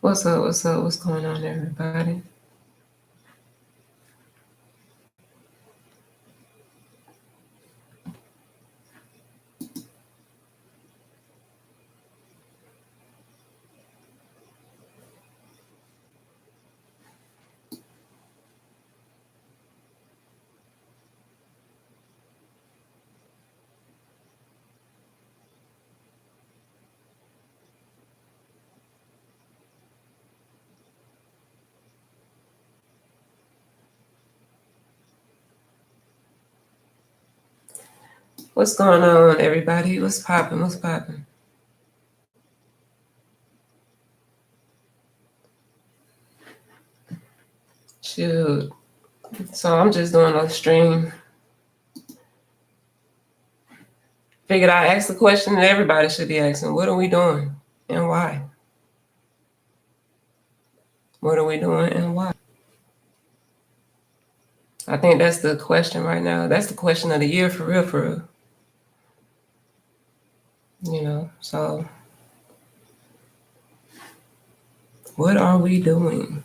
What's up? What's up? What's going on, everybody? What's going on, everybody? What's popping? What's popping? Shoot. So I'm just doing a stream. Figured I'd ask the question that everybody should be asking. What are we doing and why? What are we doing and why? I think that's the question right now. That's the question of the year for real, for real. So what are we doing?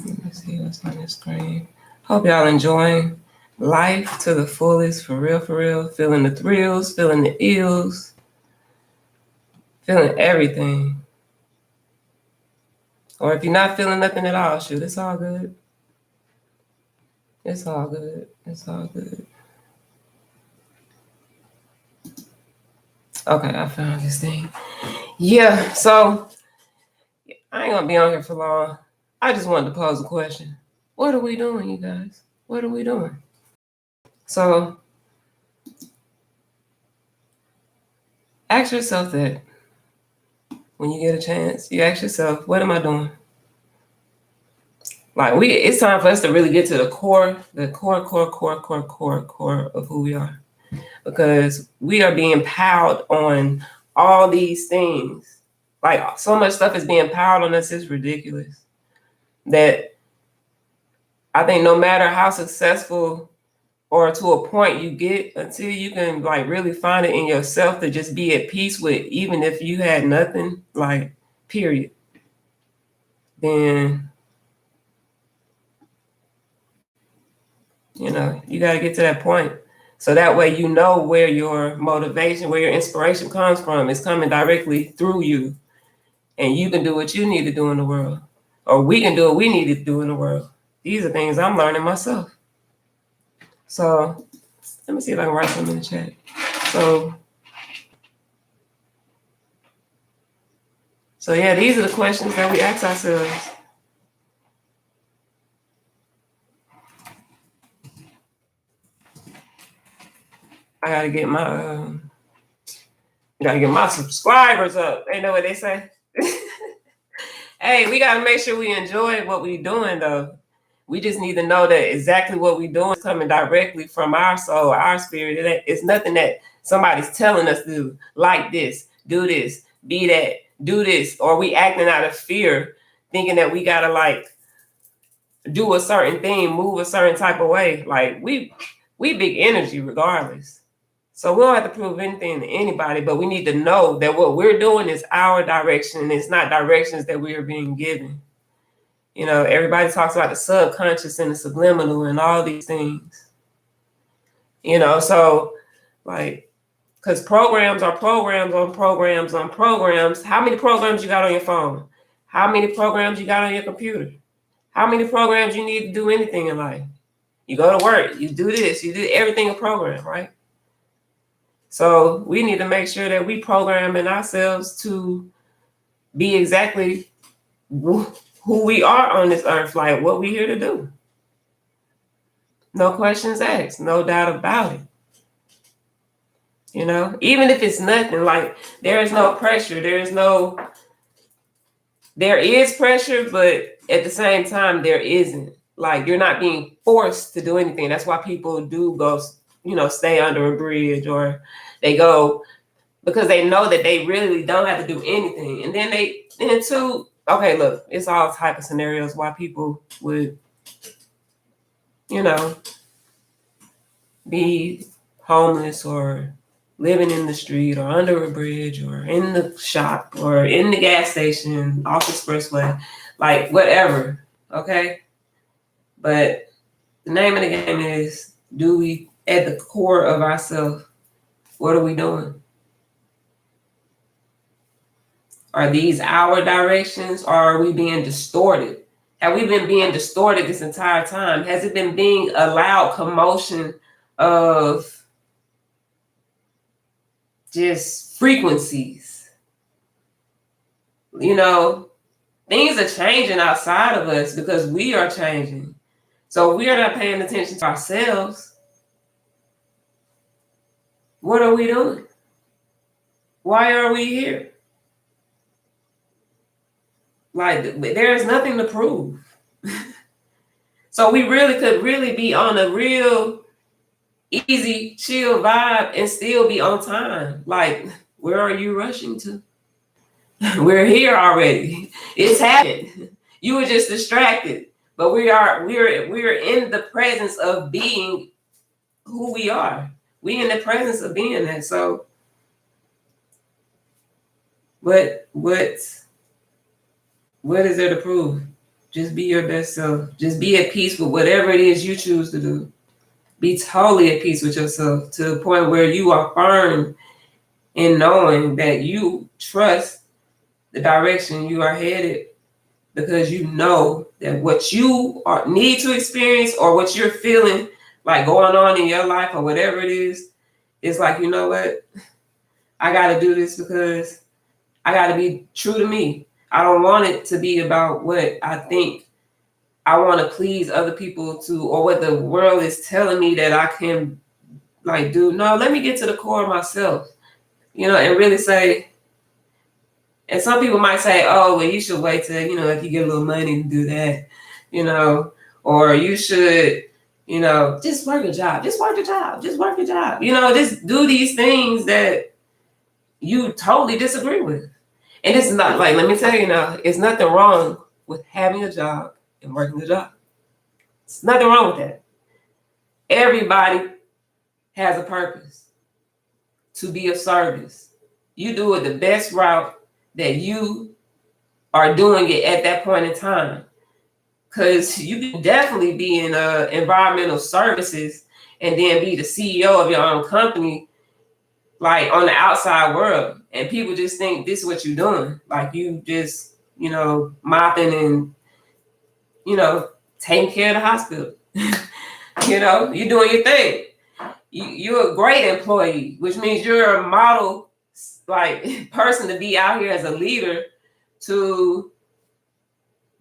Let me see what's on the screen. Hope y'all enjoying life to the fullest, for real, for real. Feeling the thrills, feeling the ills, feeling everything. Or if you're not feeling nothing at all, shoot, it's all good. It's all good. It's all good. Okay, I found this thing. Yeah, so I ain't gonna be on here for long. I just wanted to pose a question. What are we doing, you guys? What are we doing? So ask yourself that when you get a chance. You ask yourself, what am I doing? Like it's time for us to really get to the core of who we are. Because we are being piled on all these things. Like so much stuff is being piled on us, it's ridiculous. That I think no matter how successful or to a point you get, until you can like really find it in yourself to just be at peace with, even if you had nothing, like period, then you got to get to that point. So that way you know where your motivation, where your inspiration comes from. It's coming directly through you. And you can do what you need to do in the world. Or we can do what we need to do in the world. These are things I'm learning myself. So let me see if I can write something in the chat. So yeah, these are the questions that we ask ourselves. I gotta get my subscribers up. They know what they say. Hey, we gotta make sure we enjoy what we're doing though. We just need to know that exactly what we're doing is coming directly from our soul, our spirit. It's nothing that somebody's telling us to do. Like this, do this, be that, do this, or we acting out of fear, thinking that we gotta like do a certain thing, move a certain type of way. Like we big energy regardless. So we don't have to prove anything to anybody, but we need to know that what we're doing is our direction and it's not directions that we are being given. Everybody talks about the subconscious and the subliminal and all these things. So like, because programs are programs on programs on programs. How many programs you got on your phone? How many programs you got on your computer? How many programs you need to do anything in life? You go to work, you do this, you do everything a program, right? So we need to make sure that we programming ourselves to be exactly who we are on this earth, like what we're here to do. No questions asked, no doubt about it. Even if it's nothing, like there is no pressure, there is pressure, but at the same time, there isn't. Like you're not being forced to do anything. That's why people do go, stay under a bridge, or they go because they know that they really don't have to do anything. And then okay, look, it's all type of scenarios why people would, be homeless or living in the street or under a bridge or in the shop or in the gas station, off the expressway, like whatever, okay? But the name of the game is, do we, at the core of ourselves, what are we doing? Are these our directions, or are we being distorted? Have we been being distorted this entire time? Has it been being a loud commotion of just frequencies? You know, things are changing outside of us because we are changing. So if we are not paying attention to ourselves, what are we doing? Why are we here? Like, there's nothing to prove. So we really could be on a real easy, chill vibe and still be on time. Like, where are you rushing to? We're here already. It's happened. You were just distracted. But we're in the presence of being who we are. We in the presence of being that. So what is there to prove? Just be your best self. Just be at peace with whatever it is you choose to do. Be totally at peace with yourself to the point where you are firm in knowing that you trust the direction you are headed, because you know that what you need to experience or what you're feeling like going on in your life or whatever it is like, you know what? I got to do this because I got to be true to me. I don't want it to be about what I think I want to please other people to, or what the world is telling me that I can like do. No, let me get to the core of myself, you know, and really say, and some people might say, oh, well, you should wait till, you know, if you get a little money to do that, you know, or you should, you know, just work a job, just work a job, just work a job, you know, just do these things that you totally disagree with. And it's not like, let me tell you now, it's nothing wrong with having a job and working a job. It's nothing wrong with that. Everybody has a purpose to be of service. You do it the best route that you are doing it at that point in time. Because you can definitely be in environmental services and then be the CEO of your own company, like on the outside world. And people just think this is what you're doing. Like you just, you know, mopping and, you know, taking care of the hospital. You know, you're doing your thing. You're a great employee, which means you're a model like person to be out here as a leader to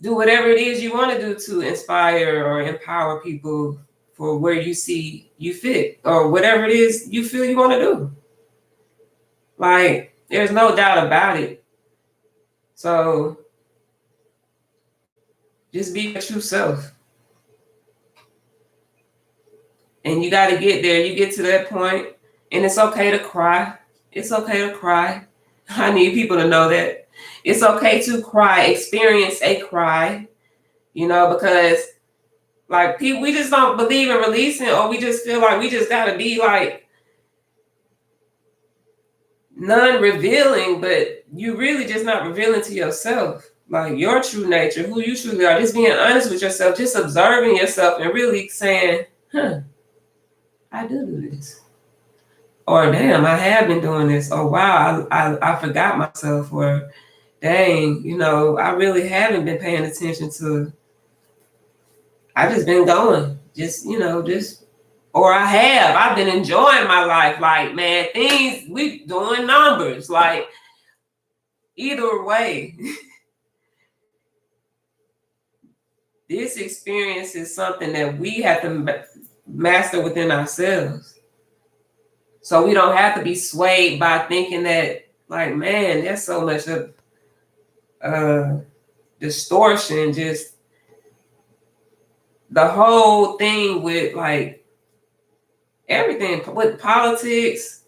do whatever it is you want to do to inspire or empower people for where you see you fit or whatever it is you feel you want to do. Like, there's no doubt about it. So just be your true self. And you got to get there. You get to that point, and it's okay to cry. It's okay to cry. I need people to know that. It's okay to cry, experience a cry, you know, because like people, we just don't believe in releasing, or we just feel like we just got to be like non-revealing, but you really just not revealing to yourself, like your true nature, who you truly are, just being honest with yourself, just observing yourself and really saying, I do this. Or damn, I have been doing this. Or wow, I forgot myself. Or dang, you know, I really haven't been paying attention to. I've just been going, just, you know, just, or I've been enjoying my life. Like, man, things, we doing numbers. Like, either way, this experience is something that we have to master within ourselves. So we don't have to be swayed by thinking that, like, man, there's so much of distortion, just the whole thing with like everything with politics,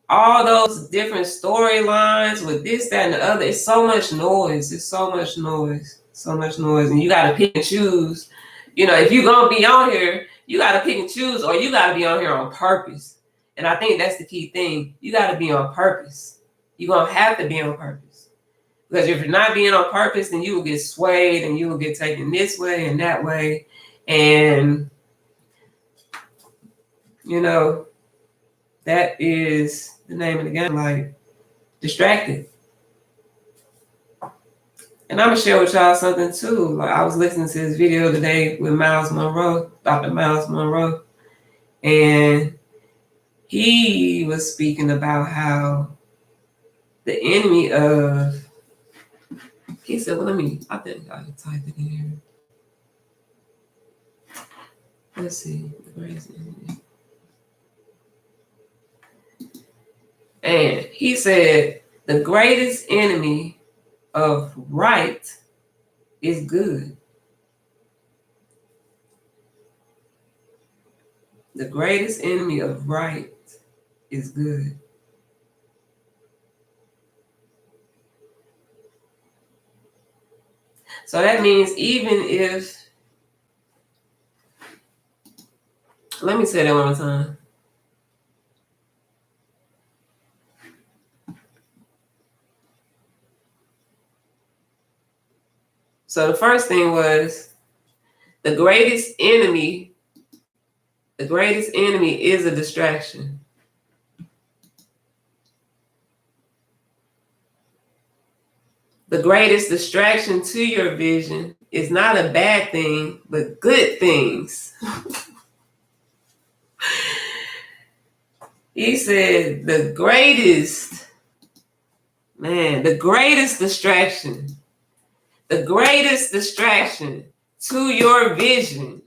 all those different storylines with this, that, and the other. It's so much noise. It's so much noise. So much noise. And you got to pick and choose. You know, if you're going to be on here, you got to pick and choose, or you got to be on here on purpose. And I think that's the key thing. You got to be on purpose. You're going to have to be on purpose. Because if you're not being on purpose, then you will get swayed and you will get taken this way and that way. And, you know, that is the name of the game, like distracted. And I'm going to share with y'all something too. Like I was listening to this video today with Miles Monroe, Dr. Miles Monroe. And he was speaking about how the enemy of, he said, well, I think I can type it in here. Let's see, the greatest enemy. And he said, the greatest enemy of right is good. The greatest enemy of right is good. So that means even if, let me say that one more time. So the first thing was the greatest enemy is a distraction. The greatest distraction to your vision is not a bad thing, but good things. He said the greatest distraction to your vision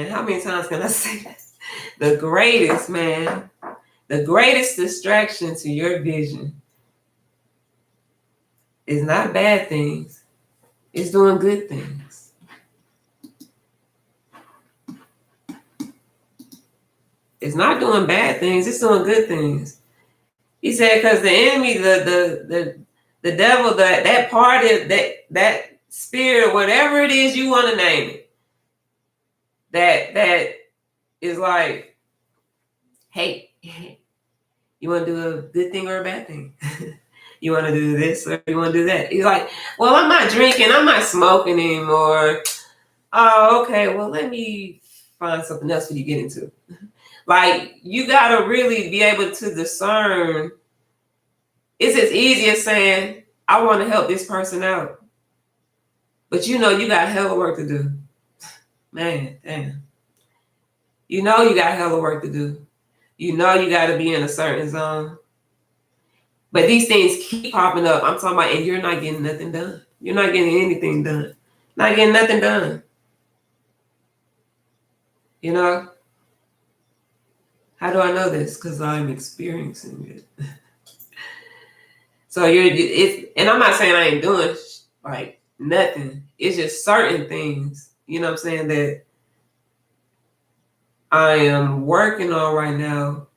how many times can I say that? The greatest distraction to your vision is not bad things, it's doing good things. It's not doing bad things, it's doing good things. He said, because the enemy, the devil, that part of that spirit or whatever it is you want to name it, that is like, hey, you want to do a good thing or a bad thing? You want to do this or you want to do that? He's like, well, I'm not drinking, I'm not smoking anymore. Oh, okay, well, let me find something else for you to get into. Like, you got to really be able to discern. It's as easy as saying, I want to help this person out. But you know you got hella work to do. Man, damn. You know you got hella work to do. You know you got to be in a certain zone. But these things keep popping up. I'm talking about, and you're not getting nothing done. You're not getting anything done. Not getting nothing done. You know? How do I know this? Because I'm experiencing it. So and I'm not saying I ain't doing like nothing. It's just certain things, you know what I'm saying, that I am working on right now.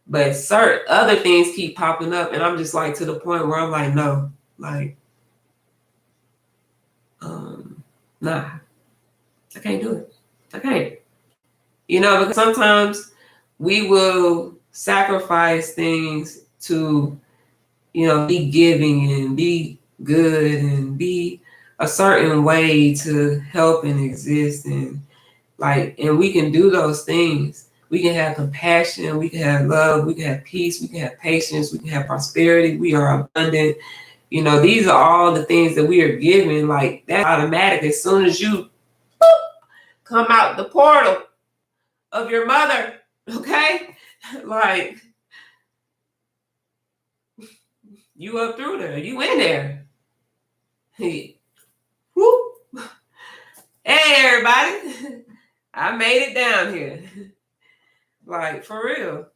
But certain other things keep popping up, and I'm just like to the point where I'm like, no, like, nah, I can't do it. I can't. You know, because sometimes we will sacrifice things to, you know, be giving and be good and be a certain way to help and exist, and we can do those things. We can have compassion, we can have love, we can have peace, we can have patience, we can have prosperity, we are abundant. You know, these are all the things that we are given. Like, that's automatic. As soon as you come out the portal of your mother, okay? Like, you up through there, you in there. Hey, whoop. Hey, everybody. I made it down here. Like, for real.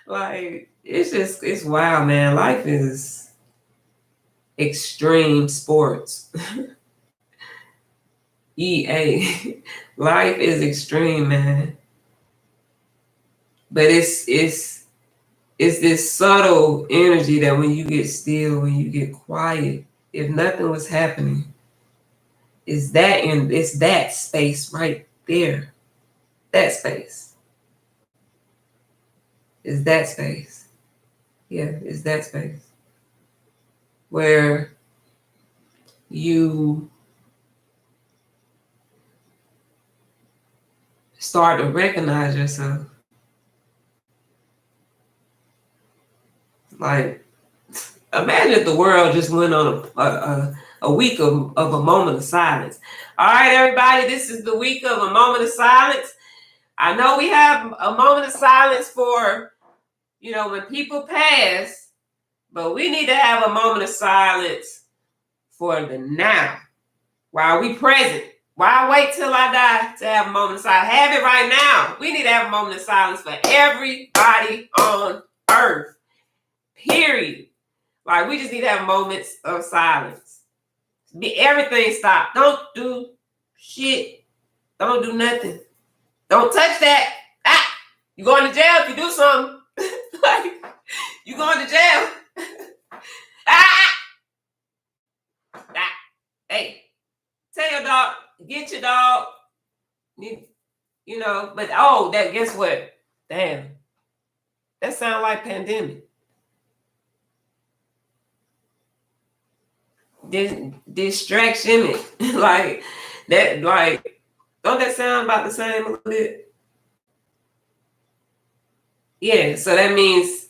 Like, it's wild, man. Life is extreme sports. EA. Life is extreme, man. But it's It's this subtle energy that when you get still, when you get quiet, if nothing was happening, it's that space right there. That space. Is that space. Yeah, it's that space. Where you start to recognize yourself. Like, imagine if the world just went on a week of a moment of silence. All right, everybody, this is the week of a moment of silence. I know we have a moment of silence for, when people pass, but we need to have a moment of silence for the now. While we present. Why wait till I die to have a moment of silence? Have it right now. We need to have a moment of silence for everybody on earth. Period. Like, we just need to have moments of silence. Everything stop. Don't do shit. Don't do nothing. Don't touch that. You going to jail if you do something. Like, you going to jail. Hey, tell your dog, get your dog. But guess what? Damn. That sounds like pandemic. Distraction, like that, don't that sound about the same a little bit? Yeah, so that means,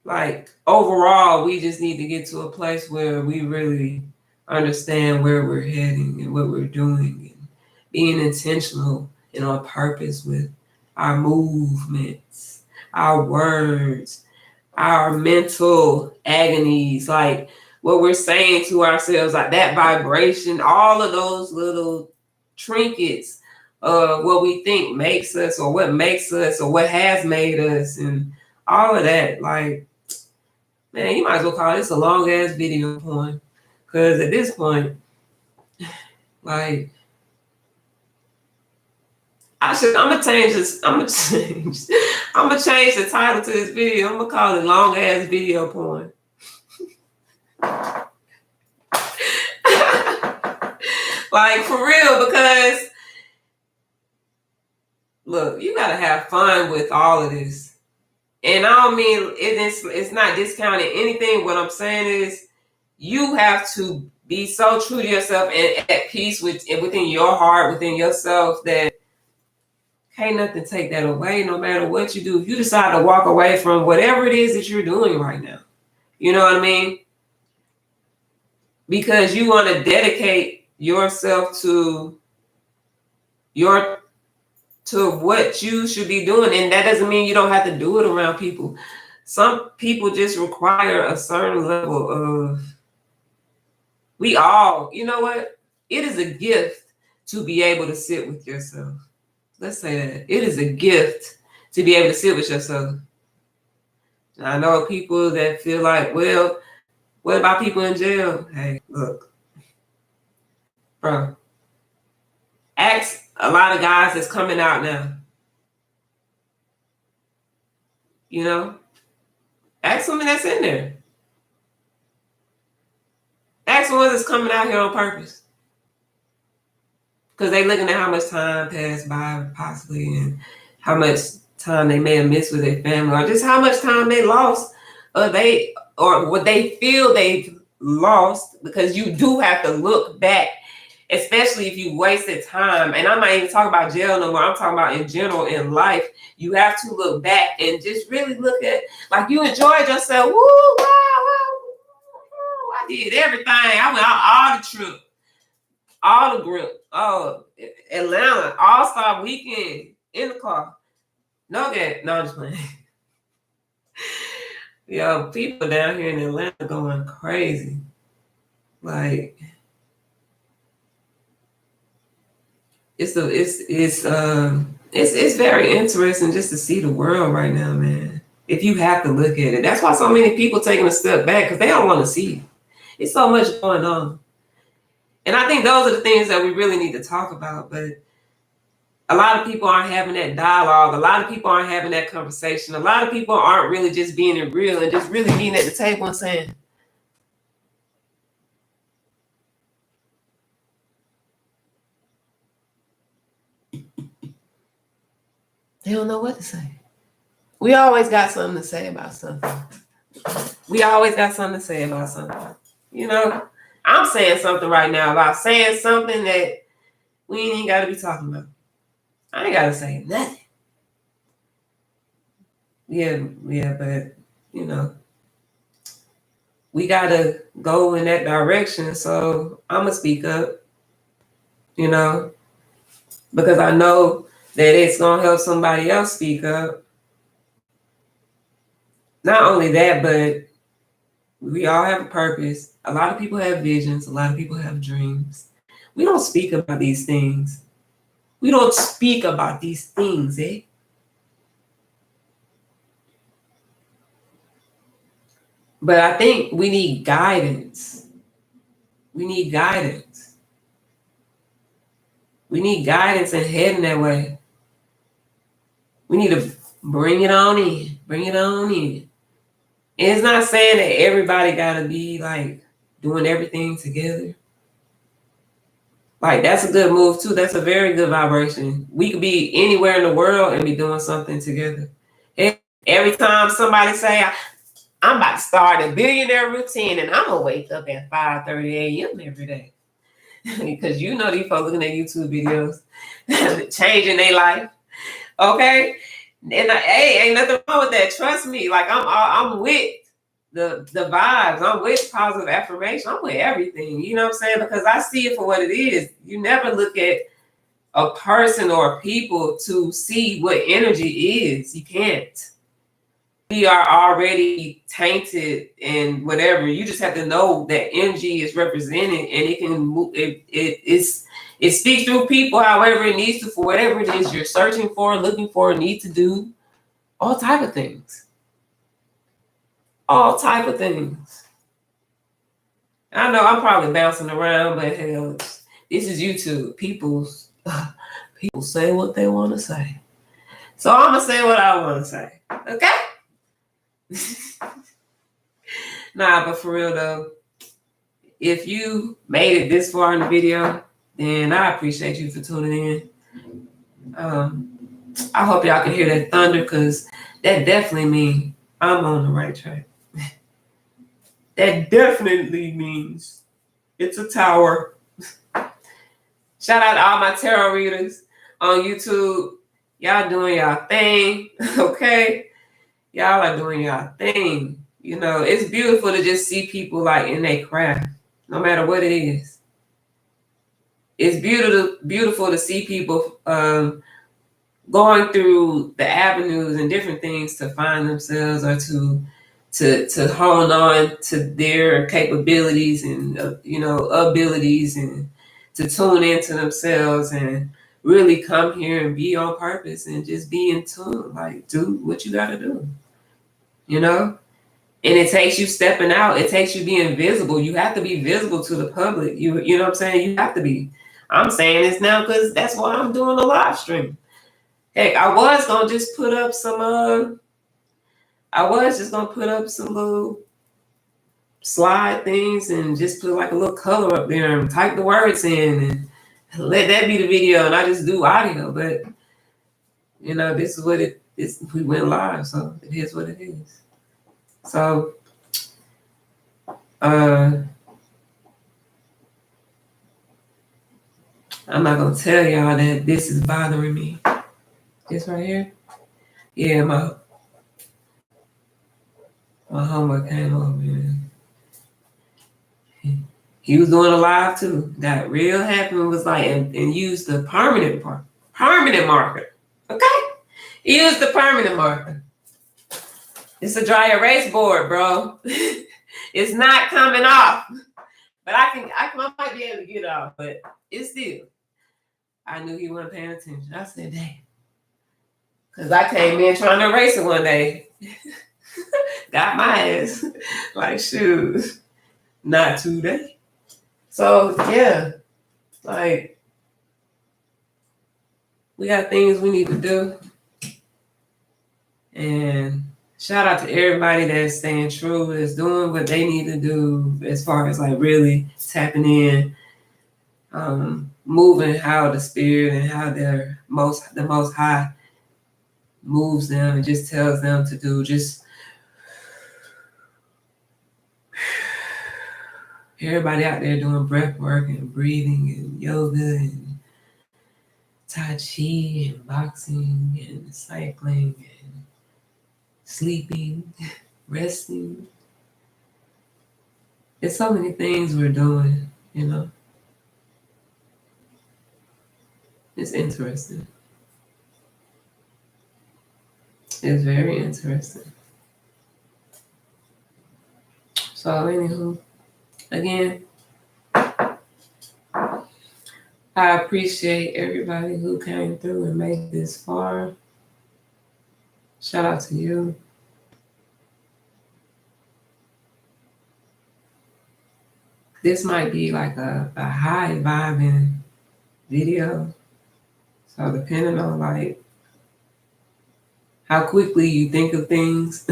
like, overall, we just need to get to a place where we really understand where we're heading and what we're doing, and being intentional and on purpose with our movements, our words, our mental agonies, like what we're saying to ourselves, like that vibration, all of those little trinkets of what we think makes us, or what makes us, or what has made us, and all of that. Like, man, you might as well call this a long ass video porn, because at this point, like, I'm gonna change the title to this video. I'm gonna call it long ass video porn. Like, for real, because look, you gotta have fun with all of this. And I don't mean it's not discounting anything. What I'm saying is, you have to be so true to yourself and at peace within your heart, within yourself, that can't nothing take that away. No matter what you do, if you decide to walk away from whatever it is that you're doing right now, you know what I mean? Because you want to dedicate yourself to what you should be doing. And that doesn't mean you don't have to do it around people. Some people just require a certain level of, we all, you know what? It is a gift to be able to sit with yourself. Let's say that. It is a gift to be able to sit with yourself. I know people that feel like, well, what about people in jail? Hey, look, bro, ask a lot of guys that's coming out now. Ask someone that's in there. Ask the ones that's coming out here on purpose. Because they looking at how much time passed by, possibly, and how much time they may have missed with their family, or just how much time they lost, or what they feel they've lost. Because you do have to look back, especially if you wasted time. And I'm not even talking about jail no more. I'm talking about in general in life. You have to look back and just really look at, like, you enjoyed yourself. Woo, wow, wow. I did everything. I went out all the trip, all the group. Oh, Atlanta, All-Star Weekend in the car. No, I'm just playing. Yo, people down here in Atlanta going crazy. Like, it's very interesting just to see the world right now, man. If you have to look at it, that's why so many people taking a step back, because they don't want to see it. It's so much going on. And I think those are the things that we really need to talk about. But A lot of people aren't having that dialogue. A lot of people aren't having that conversation. A lot of people aren't really just being real and just really being at the table and saying, they don't know what to say. We always got something to say about something. We always got something to say about something. You know, I'm saying something right now about saying something that we ain't even got to be talking about. I ain't got to say nothing. Yeah, but, you know, we got to go in that direction. So I'm going to speak up, you know, because I know that it's going to help somebody else speak up. Not only that, but we all have a purpose. A lot of people have visions. A lot of people have dreams. We don't speak about these things. We don't speak about these things, eh? But I think we need guidance. We need guidance. We need guidance and heading that way. We need to bring it on in. Bring it on in. And it's not saying that everybody got to be like doing everything together. Like, that's a good move too. That's a very good vibration. We could be anywhere in the world and be doing something together. Every time somebody say, I'm about to start a billionaire routine and I'm gonna wake up at 5:30 a.m. every day. Because you know these folks looking at YouTube videos, changing their life. Okay? And hey, ain't nothing wrong with that. Trust me. Like, I'm with the vibes. I'm with positive affirmation. I'm with everything. You know what I'm saying? Because I see it for what it is. You never look at a person or people to see what energy is. You can't. We are already tainted and whatever. You just have to know that energy is represented, and it can move. It speaks through people however it needs to, for whatever it is you're searching for, looking for, need to do, all type of things. All type of things. I know I'm probably bouncing around, but hell, this is YouTube. People say what they want to say. So I'm gonna say what I want to say. Okay? Nah, but for real though, if you made it this far in the video, then I appreciate you for tuning in. I hope y'all can hear that thunder, because that definitely means I'm on the right track. That definitely means it's a tower. Shout out to all my tarot readers on YouTube. Y'all doing y'all thing, okay? Y'all are doing y'all thing. You know, it's beautiful to just see people like in their craft, no matter what it is. It's beautiful to see people going through the avenues and different things to find themselves, or to hone on to their capabilities and abilities, and to tune into themselves and really come here and be on purpose and just be in tune. Like, do what you got to do, you know? And it takes you stepping out. It takes you being visible. You have to be visible to the public. You know what I'm saying? You have to be. I'm saying this now because that's why I'm doing a live stream. Heck, I was going to just put up some little slide things and just put like a little color up there and type the words in and let that be the video, and I just do audio. But you know, this is what it is. We went live, so it is what it is. So I'm not gonna tell y'all that this is bothering me. This right here. Yeah, my homework came over, man. He was doing a live too. Got real happy and was like, and used the permanent marker. Okay? He used the permanent marker. It's a dry erase board, bro. It's not coming off. But I might be able to get it off, but it's still. I knew he wasn't paying attention. I said, dang. Because I came in trying to erase it one day. Got my ass. Like, shoot. Not today. So, yeah. Like, We got things we need to do. And shout out to everybody that's staying true, that's doing what they need to do as far as like really tapping in, moving how the spirit and how the most high moves them and just tells them to do. Just everybody out there doing breath work and breathing and yoga and tai chi and boxing and cycling and sleeping, resting. There's so many things we're doing, you know. It's interesting. It's very interesting. So, anywho, again, I appreciate everybody who came through and made this far. Shout out to you. This might be like a high vibing video. So depending on like how quickly you think of things,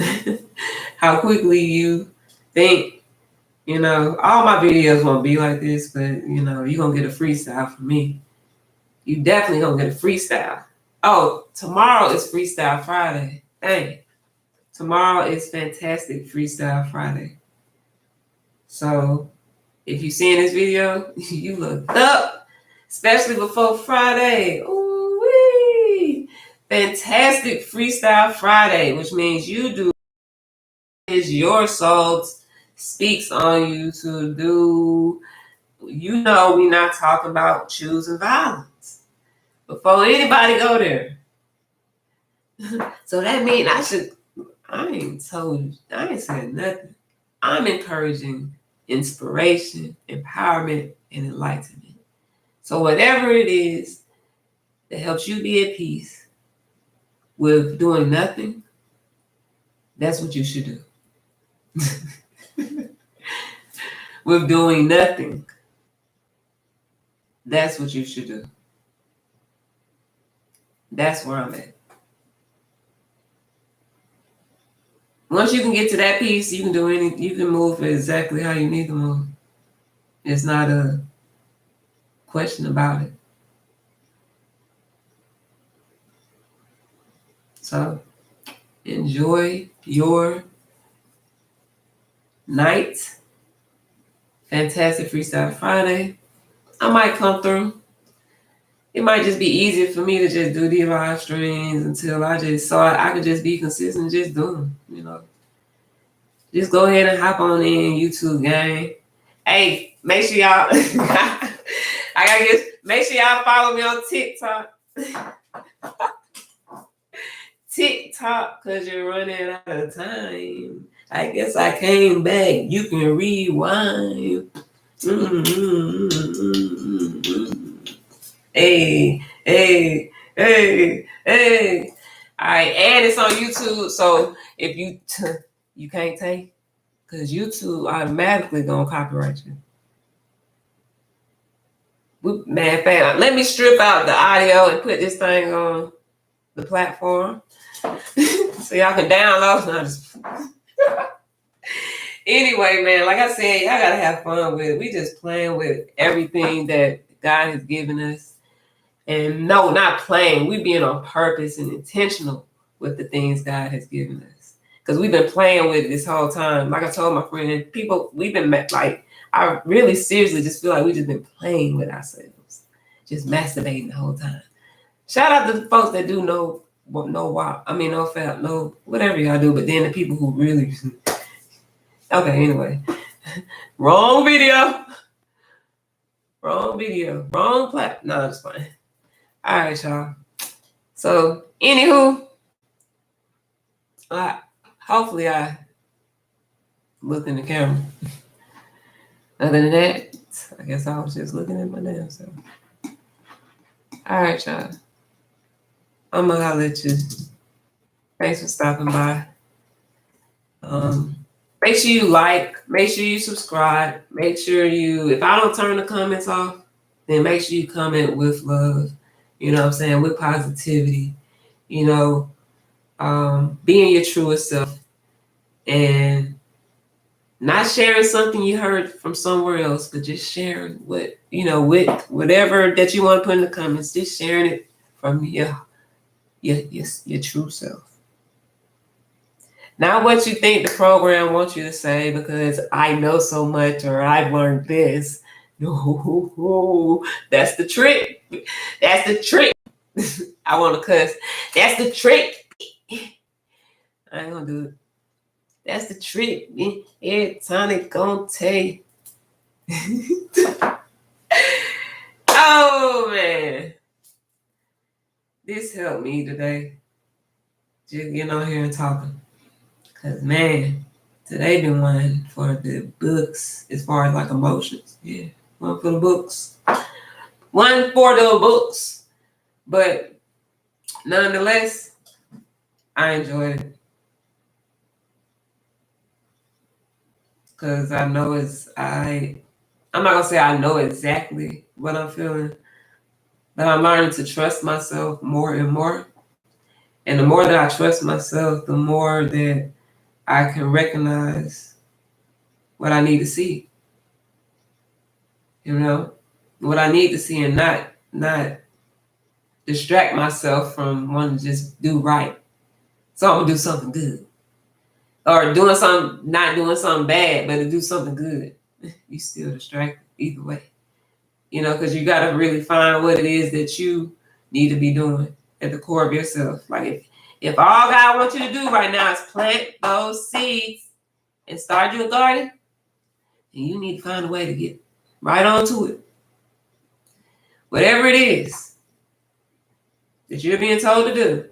how quickly you think, you know, all my videos won't be like this, but you know, you're gonna get a freestyle from me. You definitely gonna get a freestyle. Oh, tomorrow is Freestyle Friday. Dang. Tomorrow is Fantastic Freestyle Friday. So if you seeing this video, you looked up, especially before Friday. Ooh-wee. Fantastic Freestyle Friday, which means you do is your soul speaks on you to do. You know, we're not talking about choosing violence. Before anybody go there. So that means I ain't said nothing. I'm encouraging inspiration, empowerment, and enlightenment. So whatever it is that helps you be at peace with doing nothing, that's what you should do. With doing nothing, that's what you should do. That's where I'm at. Once you can get to that piece, you can do anything. You can move exactly how you need to move. It's not a question about it. So enjoy your night. Fantastic Freestyle Friday. I might come through. It might just be easier for me to just do these live streams until I could just be consistent and just do them, you know. Just go ahead and hop on in YouTube gang. Hey, make sure y'all make sure y'all follow me on TikTok. TikTok, cause you're running out of time. I guess I came back. You can rewind. Hey. All right, and it's on YouTube. So if you can't take, because YouTube automatically gonna copyright you. Man, fam, let me strip out the audio and put this thing on the platform so y'all can download. Anyway, man, like I said, y'all gotta have fun with it. We just playing with everything that God has given us. And no, not playing. We being on purpose and intentional with the things God has given us. Because we've been playing with it this whole time. Like I told my friend, we've been like, I really seriously just feel like we just been playing with ourselves. Just masturbating the whole time. Shout out to the folks that do know why. I mean, no fat, no, whatever y'all do. But then the people who really... Okay, anyway. Wrong video. Wrong plat. No, it's fine. All right, y'all. So, anywho, hopefully I looked in the camera. Other than that, I guess I was just looking at my damn self. All right, y'all. I'm gonna holler at you. Thanks for stopping by. Make sure you like, make sure you subscribe, make sure if I don't turn the comments off, then make sure you comment with love. You know what I'm saying? With positivity, you know, being your truest self and not sharing something you heard from somewhere else, but just sharing what, you know, with whatever that you want to put in the comments, just sharing it from your true self. Not what you think the program wants you to say because I know so much or I've learned this. No, that's the trick. That's the trick. I want to cuss. That's the trick. I ain't gonna do it. That's the trick. Every time it gonna take. Oh man. This helped me today. Just getting on here and talking. Cause man, today been one for the books as far as like emotions. Yeah. One for the books. One for the books. But nonetheless, I enjoyed it. Cause I know I'm not gonna say I know exactly what I'm feeling, but I'm learning to trust myself more and more. And the more that I trust myself, the more that I can recognize what I need to see. You know, what I need to see and not distract myself from wanting to just do right. So I'm gonna do something good. Or not doing something bad, but to do something good. You still distracted either way. You know, because you gotta really find what it is that you need to be doing at the core of yourself. Like if all God wants you to do right now is plant those seeds and start your garden, then you need to find a way to get right onto it. Whatever it is that you're being told to do,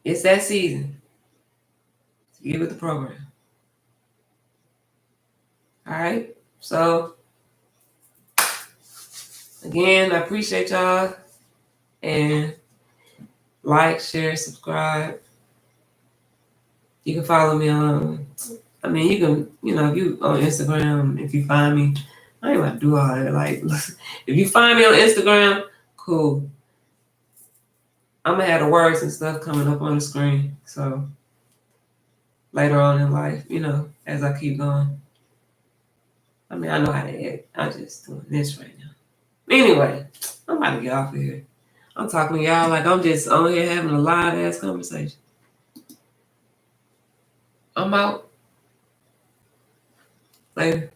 it's that season to get with the program. All right. So again, I appreciate y'all and like, share, subscribe. You can follow me on. I mean, you can, if you on Instagram, if you find me, I ain't about to do all that. Like, if you find me on Instagram, cool. I'm gonna have the words and stuff coming up on the screen. So later on in life, as I keep going. I mean, I know how to act. I'm just doing this right now. Anyway, I'm about to get off of here. I'm talking to y'all like I'm just on here having a live ass conversation. I'm out. Later.